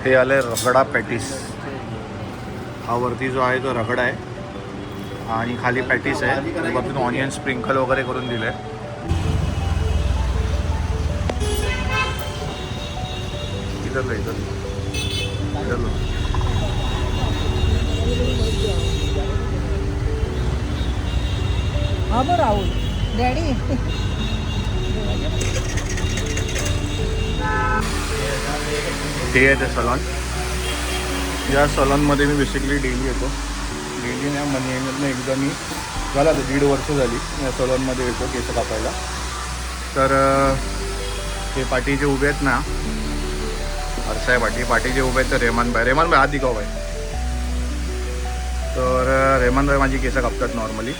हे आले रगडा पॅटीस. हा वरती जो आहे तो रगडा आहे आणि खाली पॅटीस आहे आणि वरतून ऑनियन स्प्रिंकल वगैरे करून दिलं आहे. इधर हा बरं राहुल डॅडी. हे आहे ते सलॉन. या सलॉनमध्ये मी बेसिकली डेली येतो. डेली नाही महिन्यातनं एकदा मी झाला तर 1.5 वर्ष झाली या सलॉनमध्ये येतो केस कापायला. तर हे पाठी जे उभे आहेत ना, अरसाय पाठी जे उभे आहेत तर रेमान भाई हात दिखाव भाई. तर रेमान भाई माझी केस कापतात नॉर्मली.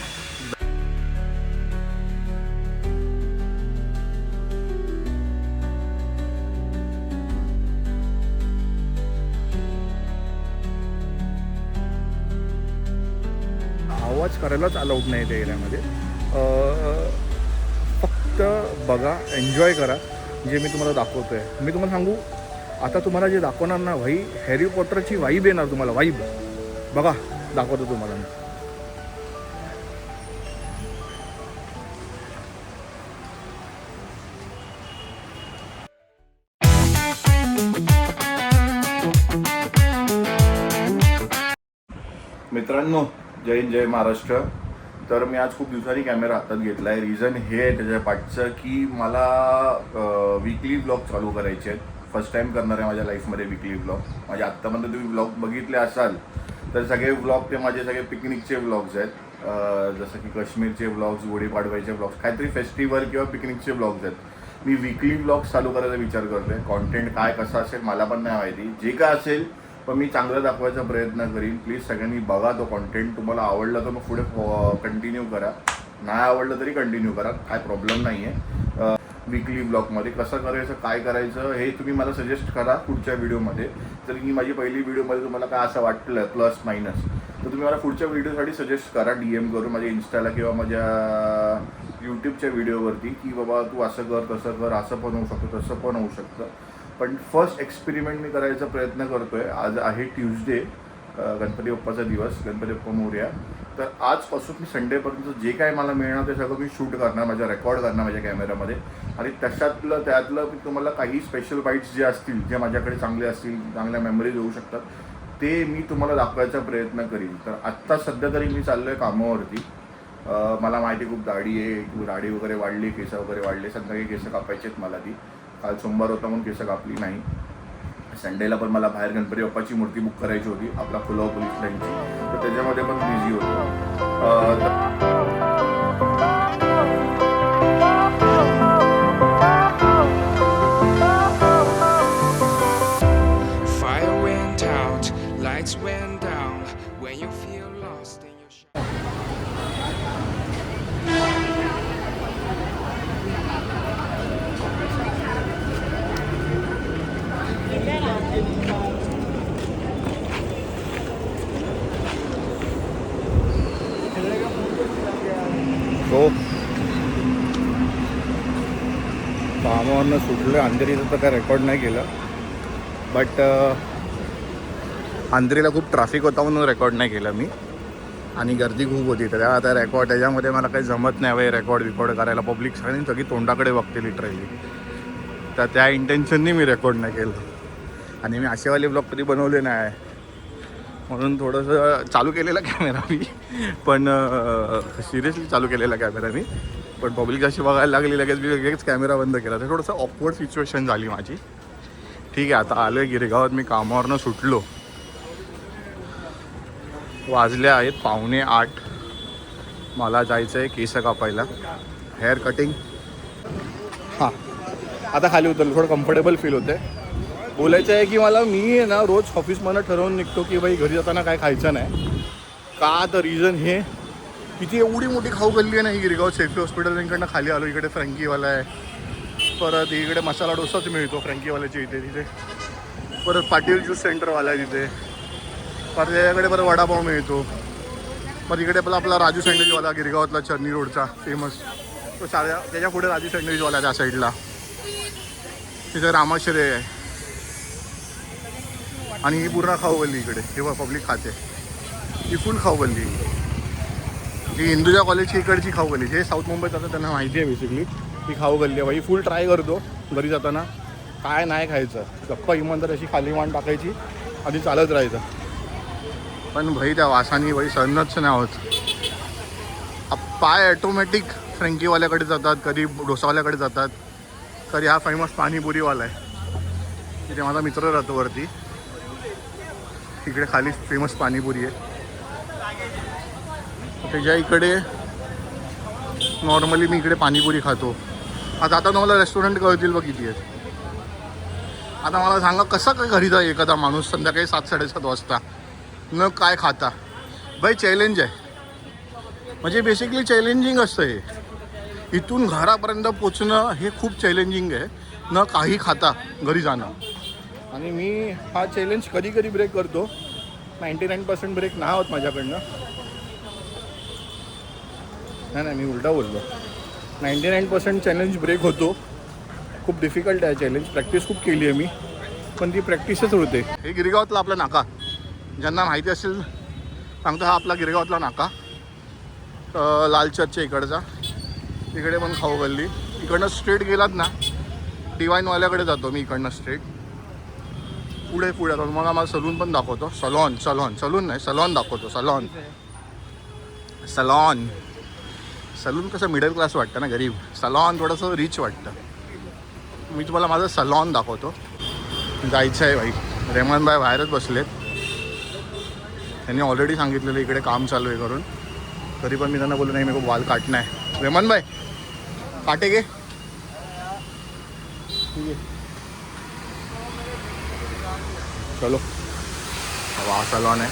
आवाज करायलाच अलाउड नाही त्या एरियामध्ये. फक्त बघा, एन्जॉय करा जे मी तुम्हाला दाखवतो आहे. मी तुम्हाला सांगू, आता तुम्हाला जे दाखवणार ना भाई, हॅरी पॉटरची वाईब येणार तुम्हाला. वाईब बघा, दाखवतो तुम्हाला मी. मित्रांनो, जय हिंद, जय महाराष्ट्र. तर मी आज खूप दिवसांनी कॅमेरा हातात घेतला आहे. रिझन हे आहे त्याच्या पाठचं की मला वीकली ब्लॉग चालू करायचे आहेत. फर्स्ट टाईम करणार आहे माझ्या लाईफमध्ये वीकली ब्लॉग. माझ्या आत्तापर्यंत तुम्ही ब्लॉग बघितले असाल तर सगळे ब्लॉग ते माझे सगळे पिकनिकचे ब्लॉग्स आहेत. जसं की काश्मीरचे ब्लॉग्स, गुढीपाडव्याचे ब्लॉग्स, काहीतरी फेस्टिवल किंवा पिकनिकचे ब्लॉग्स आहेत. मी वीकली ब्लॉग्स चालू करायचा विचार करतो आहे. कॉन्टेंट काय कसं असेल मला पण नाही माहिती. जे काय असेल पण मी चांगलं दाखवायचा प्रयत्न करीन. प्लीज सगळ्यांनी बघा तो कॉन्टेंट. तुम्हाला आवडला तर मग पुढे कंटिन्यू करा, नाही आवडलं तरी कंटिन्यू करा, काय प्रॉब्लेम नाही आहे. वीकली ब्लॉगमध्ये कसं करायचं, काय करायचं हे तुम्ही मला सजेस्ट करा पुढच्या व्हिडिओमध्ये. जर की माझी पहिली व्हिडिओमध्ये तुम्हाला काय असं वाटलं प्लस मायनस तर तुम्ही मला पुढच्या व्हिडिओसाठी सजेस्ट करा DM करून माझ्या इन्स्टाला किंवा माझ्या यूट्यूबच्या व्हिडिओवरती की बाबा तू असं कर, तसं कर, असं पण होऊ शकतं, तसं पण होऊ शकतं. पण फर्स्ट एक्सपेरिमेंट मी करायचा प्रयत्न करतो आहे. आज आहे ट्यूजडे, गणपती बाप्पाचा दिवस, गणपती बाप्पा मोरया. तर आजपासून मी संडेपर्यंत जे काय मला मिळणार ते सगळं मी शूट करणार, माझ्या रेकॉर्ड करणार माझ्या कॅमेरामध्ये. आणि त्यातलं मी तुम्हाला काही स्पेशल बाईट्स जे असतील, जे माझ्याकडे चांगले असतील, चांगल्या मेमरीज होऊ शकतात, ते मी तुम्हाला दाखवायचा प्रयत्न करीन. तर आत्ता सध्या तरी मी चाललो आहे कामावरती. मला माहिती खूप दाढी आहे, दाढी वगैरे वाढली, केस वगैरे वाढले. संध्याकाळी केस कापायचे आहेत मला. ती काल सोमवार होता म्हणून केस कापली नाही. संडेला पण मला बाहेर गणपती बाप्पाची मूर्ती बुक करायची होती, आपला फुलाव पोलीस लाईनची. तर त्याच्यामध्ये पण बिझी होतो. सो कामावरनं सुटलं. अंधेरीचं तर काय रेकॉर्ड नाही केलं, बट अंधेरीला खूप ट्रॅफिक होता म्हणून रेकॉर्ड नाही केलं मी. आणि गर्दी खूप होती तर आता रेकॉर्ड त्याच्यामध्ये मला काही जमत नाही हवं रेकॉर्ड करायला. पब्लिक सगळी तोंडाकडे बघते लिटरली. तर त्या इंटेन्शननी मी रेकॉर्ड नाही केलं. आणि मी असेवाले ब्लॉग कधी बनवले नाही म्हणून थोडंसं चालू केलेला कॅमेरा मी. पण सिरियसली चालू केलेला कॅमेरा मी. पण पब्लिक अशी बघायला लागली लगेच मी लगेच कॅमेरा बंद केला. तर थोडंसं ऑकवर्ड सिच्युएशन झाली माझी. ठीक आहे, आता आलो आहे गिरगावात. मी कामावरनं सुटलो. वाजले आहेत 7:45. मला जायचं आहे केस कापायला, हेअर कटिंग. हां, आता खाली उतरलो, थोडं कम्फर्टेबल फील होतं आहे. बोलायचं आहे की मला मी ना रोज ऑफिसमधनं ठरवून निघतो की बाई घरी जाताना काय खायचं नाही. का तर रिझन हे किती एवढी मोठी खाऊ गल्ली आहे ना ही गिरगाव. सेफ्टी हॉस्पिटल इकडनं खाली आलो. इकडे फ्रँकीवाला आहे, परत इकडे मसाला डोसाच मिळतो फ्रँकीवाल्याच्या इथे. तिथे परत पाटील ज्यूस सेंटरवाला आहे तिथे. परत याकडे परत वडापाव मिळतो. मग इकडे आपला राजू सँडविचवाला गिरगावातला चर्नी रोडचा फेमस तो साध्या. त्याच्या पुढे राजू सँडविचवाला त्या साईडला. तिथे रामाश्रय आहे. आणि ही पूर्ण खाऊगल्ली इकडे, हे पब्लिक खाते, ही फुल खाऊगल्ली. ही हिंदुजा कॉलेजची इकडची खाऊगल्ली, जे साऊथ मुंबईत जातं त्यांना माहिती आहे बेसिकली. ही खाऊगल्ली आहे बाई. फुल ट्राय करतो घरी जाताना काय नाही खायचं, गप्पा इमानदार अशी खाली मान टाकायची आणि चालत राहायचं. पण भाई त्या वासानी भाई सहनच नाही होत. पाय ऑटोमॅटिक फ्रँकीवाल्याकडे जातात, कधी डोसावाल्याकडे जातात, कधी हा फेमस पाणीपुरीवाला आहे तिथे माझा मित्र राहतो वरती, तिकडे खाली फेमस पाणीपुरी आहे. त्याच्या इकडे नॉर्मली मी इकडे पाणीपुरी खातो. आता मला रेस्टॉरंट कळतील बघ किती आहेत. आता मला सांगा कसं काय घरी जाईल एखादा माणूस संध्याकाळी 7-7:30 वाजता न काय खाता. बाई चॅलेंज आहे, म्हणजे बेसिकली चॅलेंजिंग असतं हे. इथून घरापर्यंत पोचणं हे खूप चॅलेंजिंग आहे, न काही खाता घरी जाणं. आणि मी हा चॅलेंज कधी कधी ब्रेक करतो. 99% ब्रेक नाही होत माझ्याकडनं. नाही मी उलटा बोललो. 99% चॅलेंज ब्रेक होतो. खूप डिफिकल्ट आहे चॅलेंज, प्रॅक्टिस खूप केली आहे मी, पण ती प्रॅक्टिसच होते. हे गिरगावातला आपला नाका, ज्यांना माहिती असेल सांगतो, हा आपला गिरगावातला नाका, लाल चर्चच्या इकडचा. इकडे पण खाऊ गल्ली. इकडनं स्ट्रेट गेलात ना डिवाईनवाल्याकडे जातो मी, इकडनं स्ट्रेट पुढे आता तुम्हाला मला सलून पण दाखवतो. सलून नाही, सलॉन दाखवतो. सलून कसं मिडल क्लास वाटतं ना, गरीब. सलॉन थोडंसं रिच वाटतं. मी तुम्हाला माझं सलॉन दाखवतो. जायचं आहे भाई. रेहमान भाई बाहेरच बसलेत, त्यांनी ऑलरेडी सांगितलेलं इकडे काम चालू आहे करून. तरी पण मी त्यांना बोललो नाही, मी खूप वाल काटणं आहे. रेहमान भाई काटे गे, ठीक आहे चलो. हा सलॉन आहे.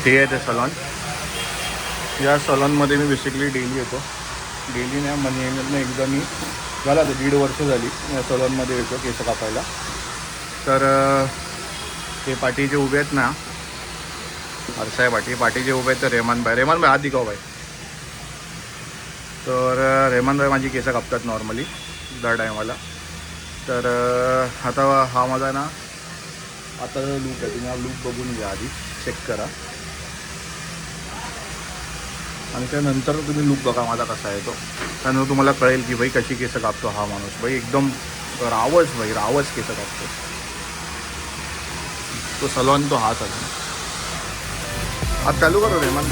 ते आहे ते सलॉन. या सलॉनमध्ये मी बेसिकली डेली येतो. डेली नाही, महिन्यातनं एकदा मी, झाला तर 1.5 वर्ष झाली या सलॉनमध्ये येतो केस कापायला. तर ते पाठी जे उभे आहेत ना, अरसाय पाठी जे उभे आहेत तर रेहमान भाई हात दिखाव भाई. तर रेहमान भाई माझी केस कापतात नॉर्मली दर टायमाला. तर आता हा माझा ना आता लूक आहे, तुम्ही हा लूक बघून घ्या, आधी चेक करा आणि त्यानंतर तुम्ही लूक बघा माझा कसा आहे तो. त्यानंतर तुम्हाला कळेल की भाई कशी केस कापतो हा माणूस. भाई एकदम रावच केस कापतो तो सलॉन. तो हा सलॉन आज चालू करो रेहमान.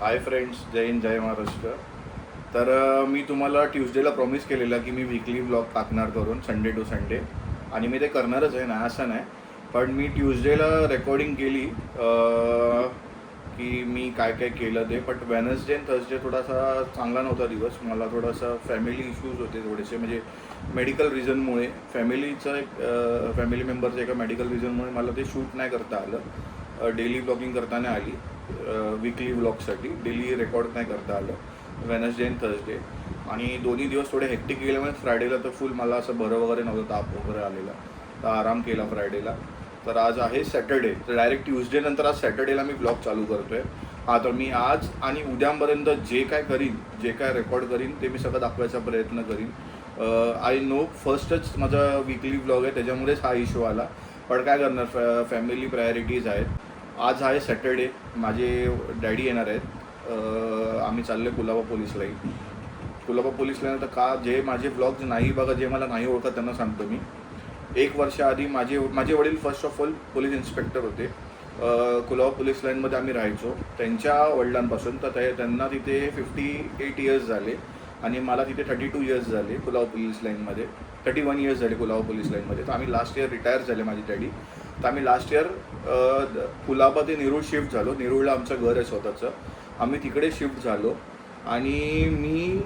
हाय फ्रेंड्स, जय हिंद, जय महाराष्ट्र. तर मी तुम्हाला ट्यूजडेला प्रॉमिस केलेला की मी वीकली ब्लॉग टाकणार करून संडे टू संडे, आणि मी ते करणारच आहे ना, असं नाही. पण मी ट्यूजडेला रेकॉर्डिंग केली की मी काय काय केलं ते. बट वेनसडे आणि थर्सडे थोडासा चांगला नव्हता दिवस. मला थोडासा फॅमिली इश्यूज होते थोडेसे, म्हणजे मेडिकल रिझनमुळे. फॅमिली मेंबरचं एका मेडिकल रिझनमुळे मला ते शूट नाही करता आलं. डेली ब्लॉगिंग करताना आली, वीकली ब्लॉगसाठी डेली रेकॉर्ड नाही करता आलं वेनसडे आणि थर्सडे. आणि दोन्ही दिवस थोडे हेक्टिक गेल्यामुळे फ्रायडेला तर फुल मला असं बरं वगैरे नव्हतं, ताप वगैरे आलेला, तर आराम केला फ्रायडेला. तर आज आहे सॅटर्डे, तर डायरेक्ट ट्यूजडे नंतर आज सॅटर्डेला मी ब्लॉग चालू करतो आहे. हा, तर मी आज आणि उद्यापर्यंत जे काय करीन, जे काय रेकॉर्ड करीन ते मी सगळं दाखवायचा प्रयत्न करीन. आय नो फर्स्टच माझा वीकली ब्लॉग आहे, त्याच्यामुळेच हा इश्यू आला. पण काय करणार, फॅमिली प्रायोरिटीज आहेत. आज आहे सॅटर्डे, माझे डॅडी येणार आहेत. आम्ही चाललो आहे कुलाबा पोलीस लाईन. तर का जे माझे ब्लॉग्स नाही बघा, जे मला नाही ओळखत त्यांना सांगतो मी, 1 वर्षाआधी माझे वडील first of all police inspector होते. कुलाबा पोलीस लाईनमध्ये आम्ही राहायचो. त्यांच्या वडिलांपासून तर त्यांना तिथे 58 इयर्स झाले आणि मला तिथे 32 इयर्स झाले कुलाबा पोलीस लाईनमध्ये. 31 इयर्स झाले कुलाबा पोलीस लाईनमध्ये. तर आम्ही लास्ट इयर रिटायर झाले माझी डॅडी. तर आम्ही लास्ट इयर कुलाबा ते नेरूळ शिफ्ट झालो. नेरूळला आमचं घर आहे स्वतःचं. आम्ही तिकडे शिफ्ट झालो आणि मी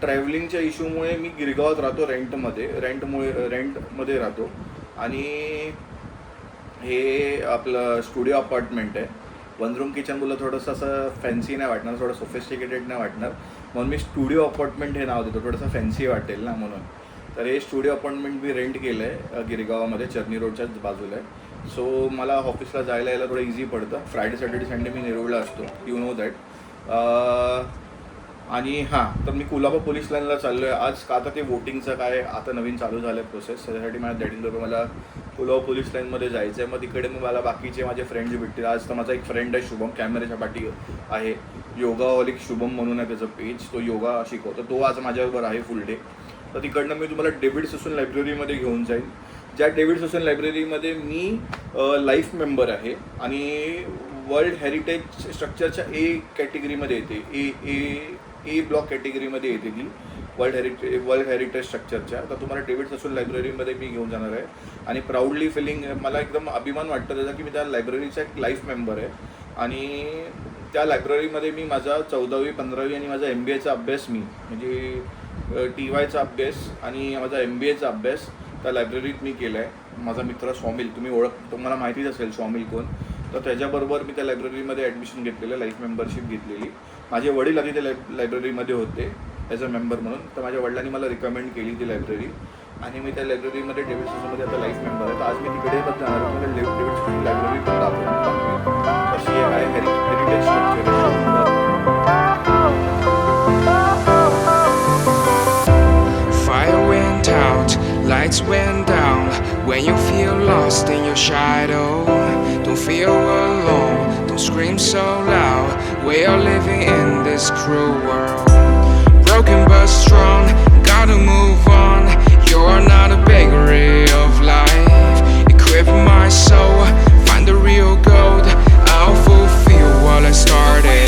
ट्रॅव्हलिंगच्या इश्यूमुळे मी गिरगावात राहतो रेंटमध्ये राहतो. आणि हे आपलं स्टुडिओ अपार्टमेंट आहे. 1 रूम किचन बोललं थोडंसं असं फॅन्सी नाही वाटणार, थोडं सोफिस्टिकेटेड नाही वाटणार, म्हणून मी स्टुडिओ अपार्टमेंट हे नाव देतो, थोडंसं फॅन्सी वाटेल ना म्हणून. तर हे स्टुडिओ अपार्टमेंट मी रेंट केलं आहे गिरगावामध्ये, चर्नी रोडच्याच बाजूला आहे. सो मला ऑफिसला जायला यायला थोडं इझी पडतं. फ्रायडे सॅटर्डे संडे मी नेरूळला असतो, यू नो दॅट. आणि हां, तर मी कुलाबा पोलीस लाईनला चाललो आहे आज. का आता ते वोटिंगचं काय आता नवीन चालू झालं आहे प्रोसेस, त्याच्यासाठी माझ्या डॅडींबरोबर मला कुलाबा पोलीस लाईनमध्ये जायचं आहे. मग तिकडे मग मला बाकीचे माझे फ्रेंड्स भेटतील. आज तर माझा एक फ्रेंड आहे शुभम, कॅमेऱ्याच्या पाठी आहे, योगाहॉलिक शुभम म्हणून आहे त्याचं पेज, तो योगा शिकवतो. तो आज माझ्याबरोबर आहे फुल डे. तर तिकडनं मी तुम्हाला डेव्हिड ससून लायब्ररीमध्ये घेऊन जाईल, ज्या डेव्हिड ससून लायब्ररीमध्ये मी लाईफ मेंबर आहे आणि वर्ल्ड हेरिटेज स्ट्रक्चरच्या ए कॅटेगरीमध्ये येते. ए ब्लॉक कॅटेगरीमध्ये येते ती वर्ल्ड हेरिटेज स्ट्रक्चरच्या. तर तुम्हाला डेव्हिड ससून लायब्ररीमध्ये मी घेऊन जाणार आहे आणि प्राऊडली फिलिंग, मला एकदम अभिमान वाटतं त्याचा की मी त्या लायब्ररीचा एक लाईफ मेंबर आहे. आणि त्या लायब्ररीमध्ये मी माझा 14वी 15वी आणि माझा MBAचा अभ्यास, मी म्हणजे TYचा अभ्यास आणि माझा MBAचा अभ्यास त्या लायब्ररीत मी केला आहे. माझा मित्र स्वामिल, तुम्हाला माहितीच असेल स्वामिल कोण, तर त्याच्याबरोबर मी त्या लायब्ररीमध्ये ॲडमिशन घेतलेलं, लाईफ मेंबरशिप घेतलेली. माझे वडील आधी त्या लायब्ररीमध्ये होते ॲज अ मेंबर म्हणून, तर माझ्या वडिलांनी मला रिकमेंड केली ती लायब्ररी आणि मी त्या लायब्ररीमध्ये डेव्हिड ससूनमध्ये आता लाईफ मेंबर आहे. तर आज मी तिकडे पण जाणार आहे, मला डेव्हिड ससून लायब्ररी पण दाखवून कशी आहे heritage structure. Fire went out, lights went down. When you feel lost in your shadow, don't feel alone, don't scream so loud. We are living in this cruel world, broken but strong, gotta move on. You're not a bakery of life. Equip my soul, find the real gold. I'll fulfill what I started.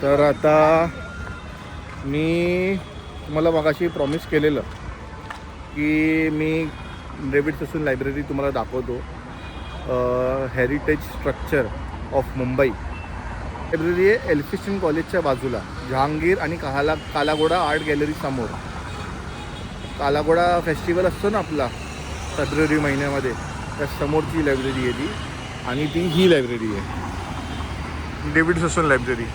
तर आता मी तुम्हाला मगाशी promise केलेलं की मी David Sassoon library तुम्हाला दाखवतो, heritage structure of Mumbai. Library आहे Elphinstone कॉलेजच्या बाजूला, जहांगीर आणि कालाघोडा आर्ट गॅलरी समोर. कालाघोडा फेस्टिवल असतो ना आपला फेब्रुवारी महिन्यामध्ये, त्या समोरची लायब्ररी आहे ती. आणि ही लायब्ररी आहे डेव्हिड ससून लायब्ररी.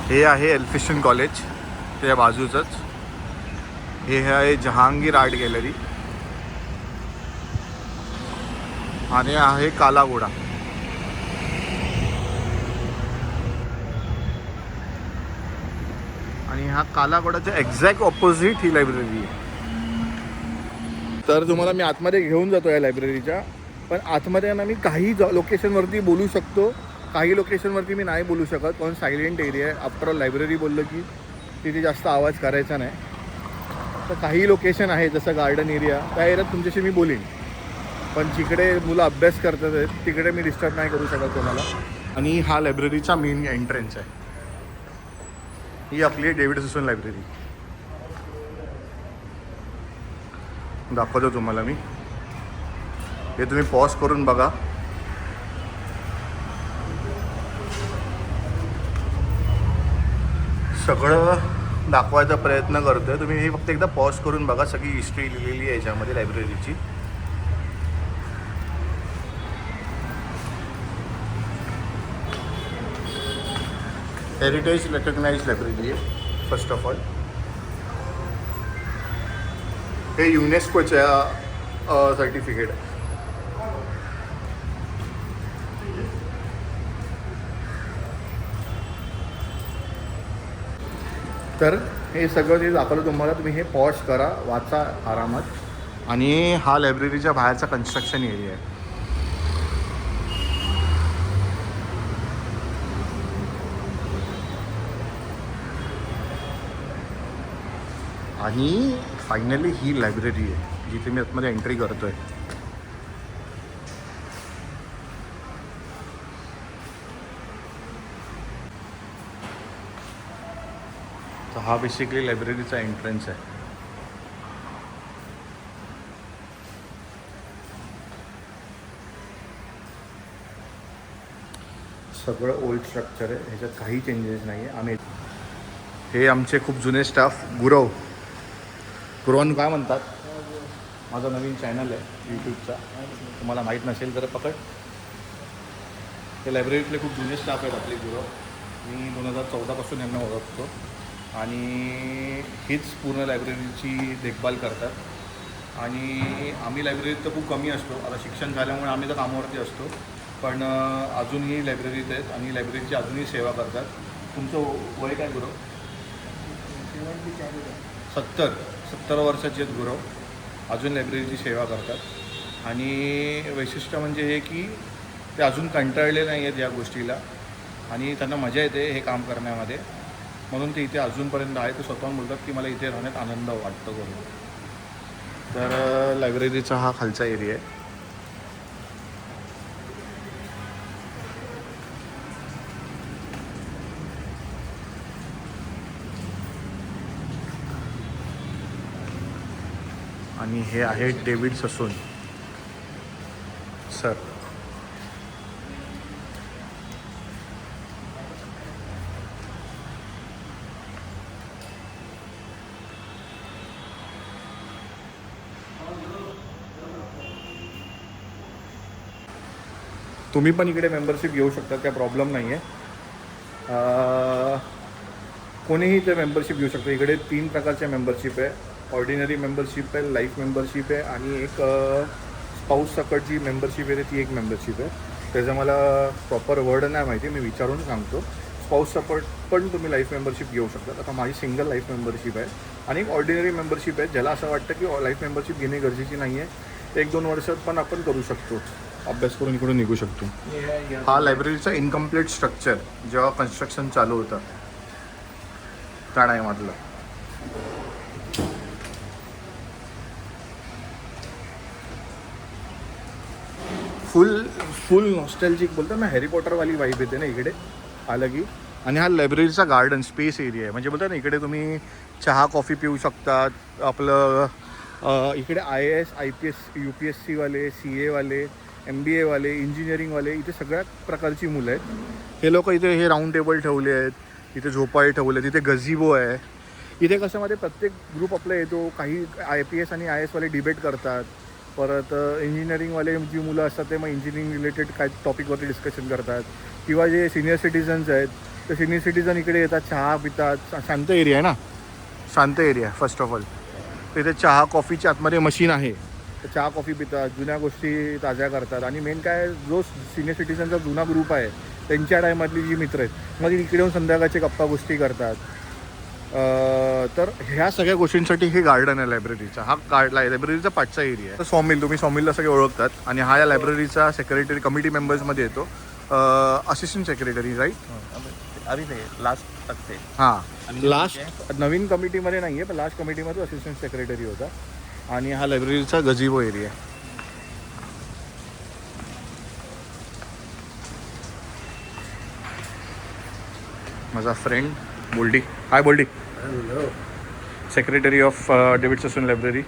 हे आहे एल्फिस्टन कॉलेज, त्याच्या बाजूचंच. हे आहे जहांगीर आर्ट गॅलरी आणि आहे कालाघोडा. आणि हा कालाघोडाच्या एक्झॅक्ट ऑपोजिट ही लायब्ररी आहे. तर तुम्हाला मी आतमध्ये घेऊन जातो या लायब्ररीच्या, पण आतमध्ये ना मी काही लोकेशनवरती बोलू शकतो काही लोकेशनवरती मी नाही बोलू शकत, पण सायलेंट एरिया आहे. आफ्टर ऑल लायब्ररी बोललं की तिथे जास्त आवाज करायचा नाही. तर काही लोकेशन आहे जसं गार्डन एरिया, त्या एरियात तुमच्याशी मी बोलीन, पण जिकडे मुलं अभ्यास करतात आहेत तिकडे मी डिस्टर्ब नाही करू शकत कोणाला. आणि हा लायब्ररीचा मेन एंट्रन्स आहे. ही आपली डेव्हिड ससून लायब्ररी दाखवतो तुम्हाला मी. हे तुम्ही पॉज करून बघा. सगळं दाखवायचा प्रयत्न करतोय. तुम्ही हे फक्त एकदा पॉज करून बघा. सगळी हिस्ट्री लिहिलेली आहे याच्यामध्ये लायब्ररीची. हेरिटेज रेकग्नाइज्ड लायब्ररी आहे फर्स्ट ऑफ ऑल. हे युनेस्कोच्या सर्टिफिकेट आहे. तर हे सगळं जे दाखवलं तुम्हाला, तुम्ही हे पॉज करा, वाचा आरामात. आणि हा लायब्ररीच्या बाहेरचा कन्स्ट्रक्शन एरिया आहे. आणि फायनली ही लायब्ररी आहे जिथे मी आतमध्ये एंट्री करतोय. तर हा बेसिकली लायब्ररीचा एंट्रन्स आहे. सगळं ओल्ड स्ट्रक्चर आहे, ह्याच्यात काही चेंजेस नाही आहे. आम्ही हे आमचे खूप जुने स्टाफ गुरवान काय म्हणतात. माझा नवीन चॅनल आहे यूट्यूबचा, तुम्हाला माहीत नसेल तर पकड. हे लायब्ररीतले खूप जुने स्टाफ आहेत आपले गुरव. मी 2014पासून यांना ओळखतो आणि हीच पूर्ण लायब्ररीची देखभाल करतात. आणि आम्ही लायब्ररीत तर खूप कमी असतो, आता शिक्षण झाल्यामुळे आम्ही तर कामावरती असतो, पण अजूनही लायब्ररीत आहेत आणि लायब्ररीची अजूनही सेवा करतात. तुमचं वय काय गुरव? 70 वर्षाचे आहेत गुरव, अजून लायब्ररीची सेवा करतात. आणि वैशिष्ट्य म्हणजे हे की ते अजून कंटाळले नाही आहेत या गोष्टीला आणि त्यांना मजा येते हे काम करण्यामध्ये, म्हणून ते इथे अजूनपर्यंत आहे. ते स्वतःहून बोलतात की मला इथे राहण्यात आनंद वाटतो करून. तर लायब्ररीचा हा खालचा एरिया आहे. आणि हे आहे डेव्हिड ससून सर. तुम्ही पण इकडे मेंबरशिप घेऊ शकता, काय प्रॉब्लेम नाही आहे. कोणीही इथे मेंबरशिप घेऊ शकतो. इकडे 3 प्रकारच्या मेंबरशिप आहे. ऑर्डिनरी मेंबरशिप आहे, लाईफ मेंबरशिप आहे आणि एक स्पाऊस सकट जी मेंबरशिप आहे ती एक मेंबरशिप आहे. त्याचं मला प्रॉपर वर्ड नाही माहिती, मी विचारून सांगतो. स्पाऊस सकट पण तुम्ही लाईफ मेंबरशिप घेऊ शकता. आता माझी सिंगल लाईफ मेंबरशिप आहे आणि एक ऑर्डिनरी मेंबरशिप आहे. ज्याला असं वाटतं की लाईफ मेंबरशिप घेणे गरजेची नाही आहे, 1-2 वर्षात पण आपण करू शकतो, अभ्यास करून इकडून निघू शकतो. हा लायब्ररीचा इनकम्प्लीट स्ट्रक्चर जेव्हा कन्स्ट्रक्शन चालू होतं त्या टायमातलं. फुल नॉस्टॅल्जिक बोलतो ना, हॅरी पॉटरवाली वाईब येते ना इकडे आलं की. आणि हा लायब्ररीचा गार्डन स्पेस एरिया आहे, म्हणजे बोलतात ना इकडे तुम्ही चहा कॉफी पिऊ शकतात. आपलं इकडे IAS IPS UPSC वाले, CA वाले, MBA वाले, इंजिनिअरिंगवाले, इथे सगळ्या प्रकारची मुलं आहेत. हे लोक इथे हे राऊंड टेबल ठेवले आहेत, इथे झोपाळे ठेवले आहेत, इथे गझिबो आहे. इथे कशामध्ये प्रत्येक ग्रुप आपला येतो. काही IPS आणि IAS वाले डिबेट करतात. परत इंजिनिअरिंगवाले जी मुलं असतात ते मग इंजिनिअरिंग रिलेटेड काय टॉपिकवरती डिस्कशन करतात. किंवा जे सिनियर सिटीजन्स आहेत ते सिनियर सिटीजन इकडे येतात, चहा पितात. शांत एरिया आहे ना, शांत एरिया फर्स्ट ऑफ ऑल. तिथे चहा कॉफीच्या आतमध्ये मशीन आहे, तर चहा कॉफी पितात, जुन्या गोष्टी ताज्या करतात. आणि मेन काय, जो सिनियर सिटीजनचा जुना ग्रुप आहे त्यांच्या टायमातली जी मित्र आहेत मग इकडे येऊन संध्याकाळचे गप्पा गोष्टी करतात. तर ह्या सगळ्या गोष्टींसाठी हे गार्डन आहे लायब्ररीचा. हा लायब्ररीचा पाठचा एरिया आहे. तर तुम्ही सॉमिलला सगळे ओळखतात. आणि हा या लायब्ररीचा सेक्रेटरी कमिटी मेंबर्समध्ये येतो. Assistant secretary right. अभी थे लास्ट तक थे. हां लास्ट नवीन कमिटीमध्ये नाही आहे पण लास्ट कमिटीमध्ये असिस्टंट सेक्रेटरी होता. आणि हा लायब्ररीचा गझिबो एरिया आहे. माझा फ्रेंड बोल्डी. हाय बोल्डी. Secretary of David Sassoon library.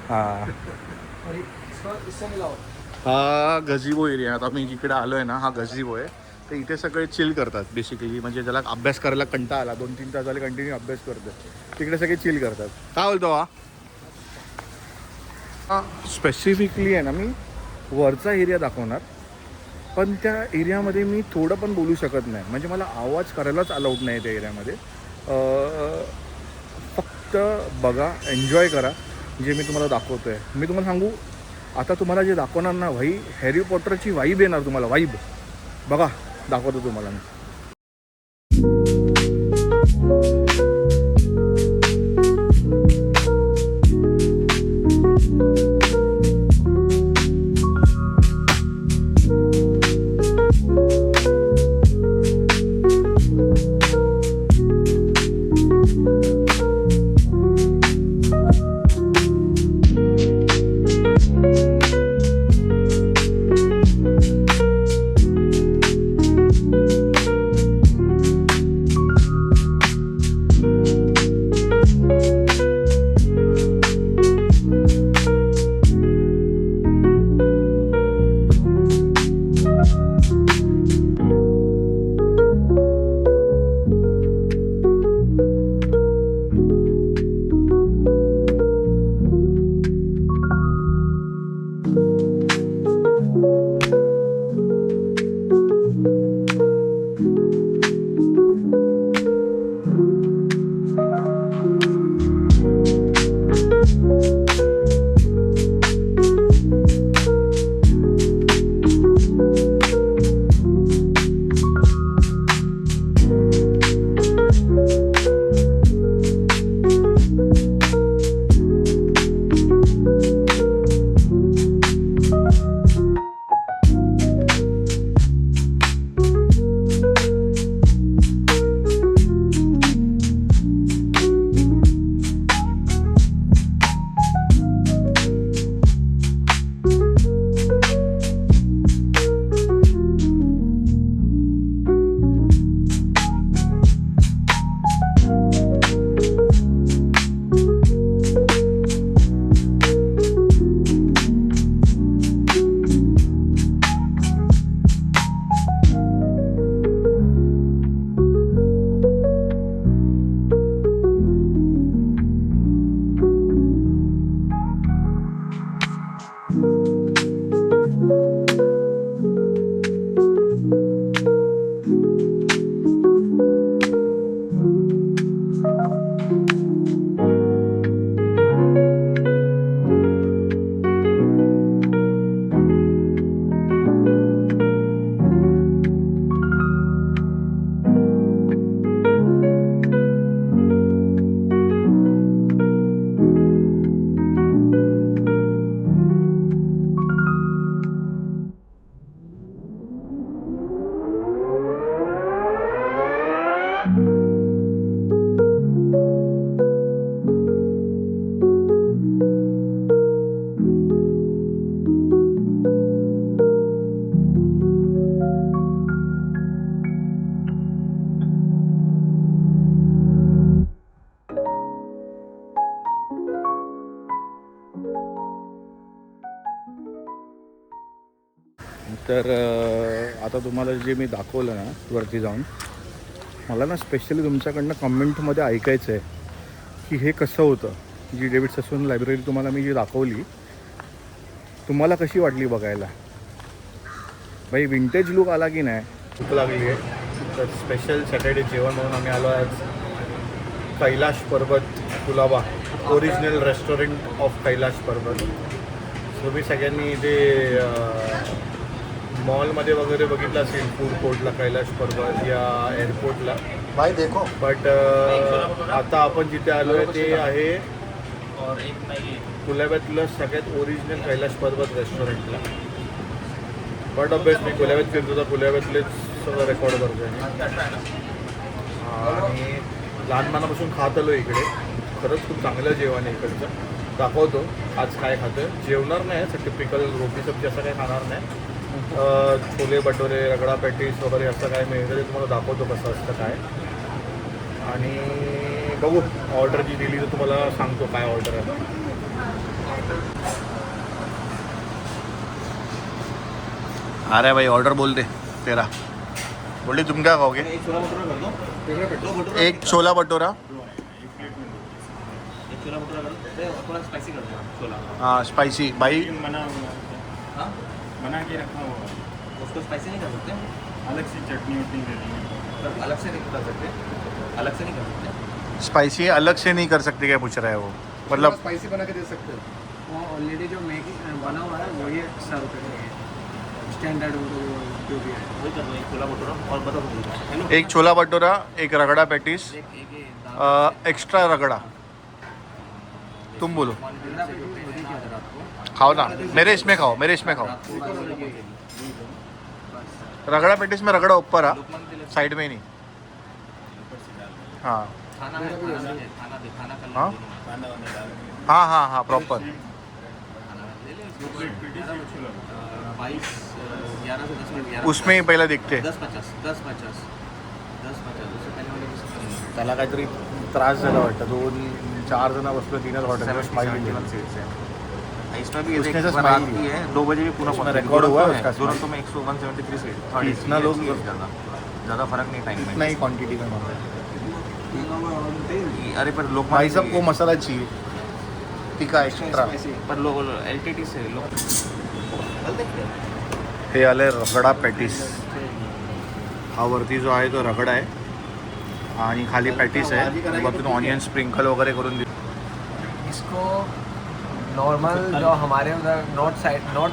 हां हा गझिबो एरिया. आता मी जिकडे आलो आहे ना हा गझिबो आहे. तर इथे सगळे चिल करतात बेसिकली. म्हणजे ज्याला अभ्यास करायला कंटाळा आला 2-3 तास झाले कंटिन्यू अभ्यास करतो तिकडे सगळे चिल करतात. काय बोलतो हा स्पेसिफिकली आहे ना मी वरचा एरिया दाखवणार पण त्या एरियामध्ये मी थोडं पण बोलू शकत नाही. म्हणजे मला आवाज करायलाच अलाउड नाही त्या एरियामध्ये. फक्त बघा एन्जॉय करा जे मी तुम्हाला दाखवतो आहे. मी तुम्हाला सांगू आता तुम्हाला जे दाखवणार ना भाई हॅरी पॉटरची वाईब येणार तुम्हाला. वाईब बघा दाखवतो तुम्हाला मी. तर आता तुम्हाला जे मी दाखवलं ना वरती जाऊन मला ना स्पेशली तुमच्याकडनं कमेंटमध्ये ऐकायचं आहे की हे कसं होतं. जी डेव्हिड ससून लायब्ररी तुम्हाला मी जी दाखवली तुम्हाला कशी वाटली बघायला. भाई विंटेज लुक आला की नाही. भूक लागली आहे तर स्पेशल सॅटर्डे जेवण म्हणून आम्ही आलो आज Kailash Parbat Colaba original restaurant of Kailash Parbat. So मी सगळ्यांनी इथे मॉलमध्ये वगैरे बघितलं असेल फूड कोर्टला कैलाश पर्वत या एअरपोर्टला भाई देखो. बट आता आपण जिथे आलो आहे ते आहे कुलाब्यातलं सगळ्यात ओरिजिनल कैलाश पर्वत रेस्टॉरंटला. बट ऑफ बेस्ट मी कुल्याव्यात फिरतो तर कुल्याव्यातलेच सगळं रेकॉर्ड करतो आहे आणि लहानपणापासून खात आलो इकडे. खरंच खूप चांगलं जेवण आहे इकडचं. दाखवतो आज काय खातं. जेवणार नाही असं टिपिकल रोटी सब्जी असं काही खाणार नाही. छोले भटुरे रगडा पॅटीस वगैरे असं काय मिळतं ते तुम्हाला दाखवतो कसं असतं काय. आणि बघू ऑर्डर जी दिली तर तुम्हाला सांगतो काय ऑर्डर आहे. अरे भाई ऑर्डर बोल दे तेरा. बोले तुम क्या खाओगे? एक छोला भटूरा. हाँ स्पाइसी भाई. बना के रखा हुआ है. उसको स्पाइसी नहीं कर सकते? अलग से चटनी वटनी दे देंगे. अलग से नहीं कर सकते? अलग से नहीं कर सकते? स्पाइसी अलग से नहीं कर सकते क्या पूछ रहा है वो. मतलब स्पाइसी बना के दे सकते हो. वो ऑलरेडी जो मेकिंग बना हुआ है वही 100 रुपये का है. स्टैंडर्ड जो भी है वही कर दो. एक छोला भटूरा और बताओ. एक छोला भटूरा एक रगड़ा पैटीस एक्स्ट्रा रगड़ा. तुम बोलो खाओ ना. मेरे इसमें खाओ मेरे इसमें खाओ. रगड़ा पैटीस में रगड़ा ऊपर आ साइड में ही नहीं. हाँ खाना है खाना कर हाँ हाँ हाँ हाँ प्रॉपर. 22 11 से 10 मिनट. उसमें ही पहले दिखते. 10-50 10-50 उससे पहले वाले कुछ त्याला काहीतरी त्रास झाला वाटतं. 2-4 जण बसलो 3च हॉटेल स्माइल. इसमें भी उसने एक से बार smile आती की. है 2 बजे भी पूरा उसमें record हुआ है उसका दुरंतो smile. में 173 से इतना लोग ज़्यादा फर्क नहीं टाइम में. नहीं क्वांटिटी में मांग रहे हैं. अरे पर लोग भाई साहब को मसाला चाहिए टिक्का एक्स्ट्रा. पर लोग LTT से लोग हे आले रगडा पॅटीस. हा वरती जो आहे तो रगडा आहे आणि खाली पॅटीस आहे. वरतून ऑनियन स्प्रिंकल वगैरे करून दिली. इसको नॉर्मल जो हमारे उधर नॉर्थ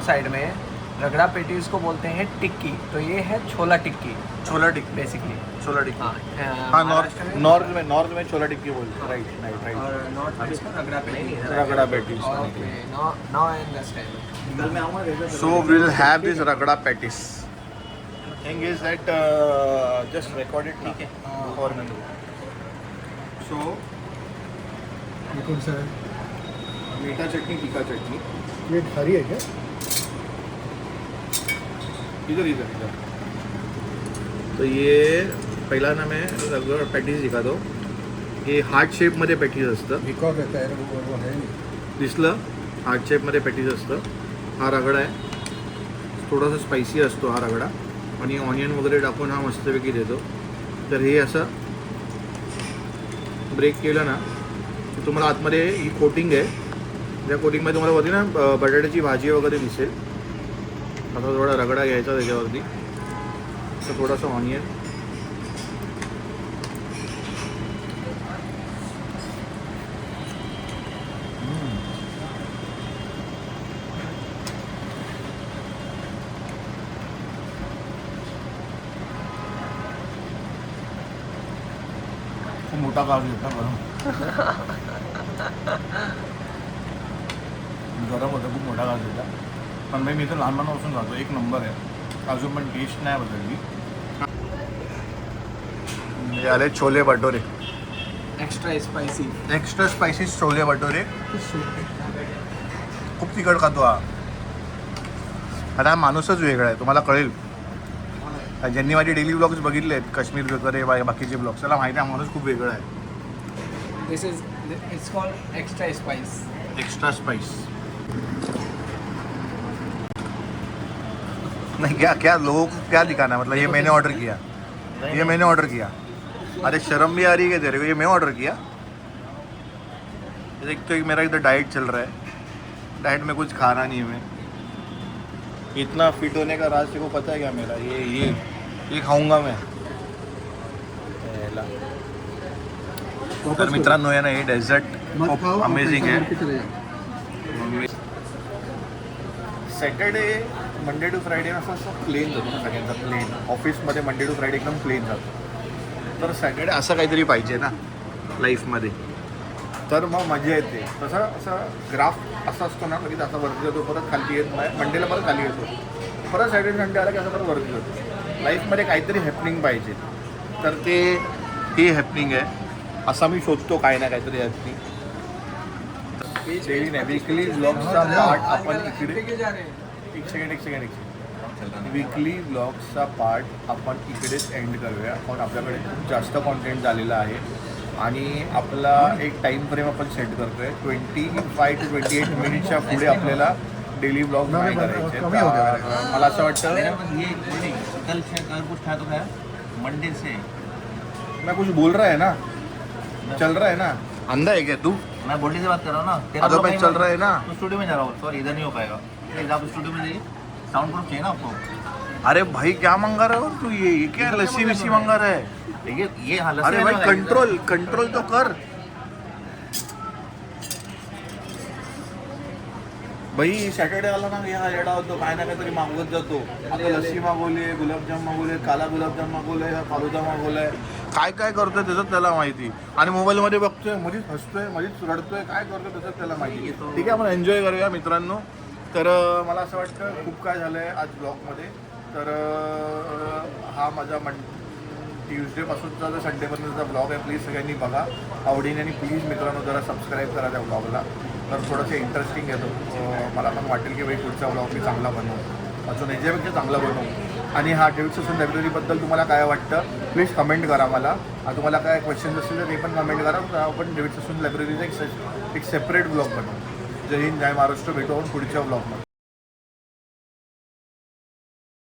साइड में रगड़ा पेटी उसको बोलते हैं टिक्की. तो ये है छोला टिक्की छोला टिक्की. बेसिकली. छोला टिक्की. हाँ हाँ महाराष्ट्र में नॉर्थ में छोला टिक्की बोलते हैं. Right right. और नॉर्थ में इसको ragda patty. Ragda patties. Okay now I understand. So we'll have this ragda patties. Thing is that just record it. ठीक है. For me. So मीठा चटनी तीखा चटनी. ये हरी है क्या? इधर इधर इधर. तो ये पहिला ना मैं रगड पॅटीस दिखातो. हे हार्ट शेपमध्ये पॅटीस असतं. बिकॉज रहता है वो है नहीं. दिसलं हार्ट शेपमध्ये पॅटीस असतं. हा रगडा आहे. थोडासा स्पायसी असतो हा रगडा आणि ऑनियन वगैरे टाकून हा मस्तपैकी देतो. तर हे असं ब्रेक केलं ना तर तुम्हाला आतमध्ये ही कोटिंग आहे. त्या कोटिंगमध्ये तुम्हाला वरती ना बटाट्याची भाजी वगैरे दिसेल. आता थोडा रगडा घ्यायचा त्याच्यावरती. असं थोडंसं ऑनियन. खूप मोठा काजू होता गरम होतं. खूप मोठा काजू होता. पण मी तर लहानपणापासून खातो. एक नंबर आहे. अजून पण टेस्ट नाही बदलली. हे आले chole bhature. Extra spicy. Extra spicy chole bhature. खूप तिखट खातो हा. आता हा माणूसच वेगळा आहे. तुम्हाला कळेल ज्यांनी माझे डेली ब्लॉग्स बघितले आहेत काश्मीर वगैरे बाकीचे ब्लॉग्स त्याला माहिती आहे हा माणूस खूप वेगळा आहे. This is it's called extra spice. Extra spice. नहीं क्या क्या लोगों को क्या दिखाना है. मतलब ये मैंने ऑर्डर किया. ये मैंने ऑर्डर किया. अरे शर्म भी आ रही है तेरे को. ये मैं ऑर्डर किया. एक तो मेरा इधर डाइट चल रहा है. डाइट में कुछ खाना नहीं है. मैं इतना फिट होने का राज तेरे को पता है क्या मेरा. ये खाऊंगा मैं. तर मित्रांनो आहे ना हे डेझर्ट खूप अमेझिंग आहे. सॅटर्डे मंडे टू फ्रायडे असं प्लेन जातो ना सगळ्यांचा. प्लेन ऑफिसमध्ये मंडे टू फ्रायडे एकदम प्लेन जातो. तर सॅटर्डे असं काहीतरी पाहिजे ना लाईफमध्ये. तर मग मजा येते. तसा असा ग्राफ असा असतो ना कधी असा वरती जातो परत खाली येत नाही. मंडेला परत खाली येतो. परत सॅटर्डे संडे आला की असं परत वरती होतं. लाईफमध्ये काहीतरी हॅपनिंग पाहिजे, तर हे हॅपनिंग आहे. असा मी शोधतो काय ना काहीतरी हॅपनिंग. डेली नाही, विकली ब्लॉग्सचा पार्ट आपण इकडे एक सेकंड विकली ब्लॉग्सचा पार्ट आपण इकडेच एंड करूया, कारण आपल्याकडे खूप जास्त कॉन्टेंट झालेलं आहे आणि आपला एक टाईम फ्रेम आपण सेट करतोय 25 to 28 मिनिटच्या पुढे आपल्याला डेली ब्लॉग नाही करायचे. मला असं वाटतं कल से अगर कुछ खाया तो खाया मंडे से मैं कुछ बोल रहा है ना, चल रहा है ना, अंधा है क्या तू? मैं बोलने से बात कर रहा हूँ ना तेरा अगर तो मैं कहीं चल रहा है ना, तो स्टूडियो में जा रहा हूँ. सॉरी इधर नहीं हो पाएगा. प्लीज आप स्टूडियो में जाइए. साउंड प्रूफ चाहिए ना आपको. अरे भाई क्या मंगा रहा है तू? ये क्या लस्सी विस्सी मंगा रहा है? देखिए ये हालत अरे भाई कंट्रोल तो कर भाई. सॅटर्डे आला ना हा येडा होतो, काय ना काहीतरी मागवत जातो. आता लस्सी मागवली, गुलाबजाम मागवले, काला गुलाबजाम मागवलाय, फालुदा मागवलाय, काय काय करतोय त्याचं त्याला माहिती. आणि मोबाईलमध्ये बघतोय, मध्येच हसतोय, मध्येच रडतोय, काय करतोय त्याचं त्याला माहिती. ठीक आहे, आपण एन्जॉय करूया मित्रांनो. तर मला असं वाटतं खूप काय झालं आहे आज ब्लॉगमध्ये. तर हा माझा ट्यूजडेपासूनचा जो संडेपर्यंतचा ब्लॉग आहे, प्लीज सगळ्यांनी बघा आवडीने. आणि प्लीज मित्रांनो जरा सबस्क्राईब करा त्या ब्लॉगला, तर थोडंसं इंटरेस्टिंग येतो. मला पण वाटेल की भाई पुढचा ब्लॉग मी चांगला बनवू, अजून याच्यापेक्षा चांगला बनवू. आणि हा डेव्हिड ससून लायब्ररीबद्दल तुम्हाला काय वाटतं प्लीज कमेंट करा मला. तुम्हाला काय क्वेश्चन्स असतील तर ते पण कमेंट करा. तर आपण डेव्हिड ससून लायब्ररीचा एक सेपरेट ब्लॉग बनवू. जय हिंद, जय महाराष्ट्र. भेटू आपण पुढच्या ब्लॉगमध्ये.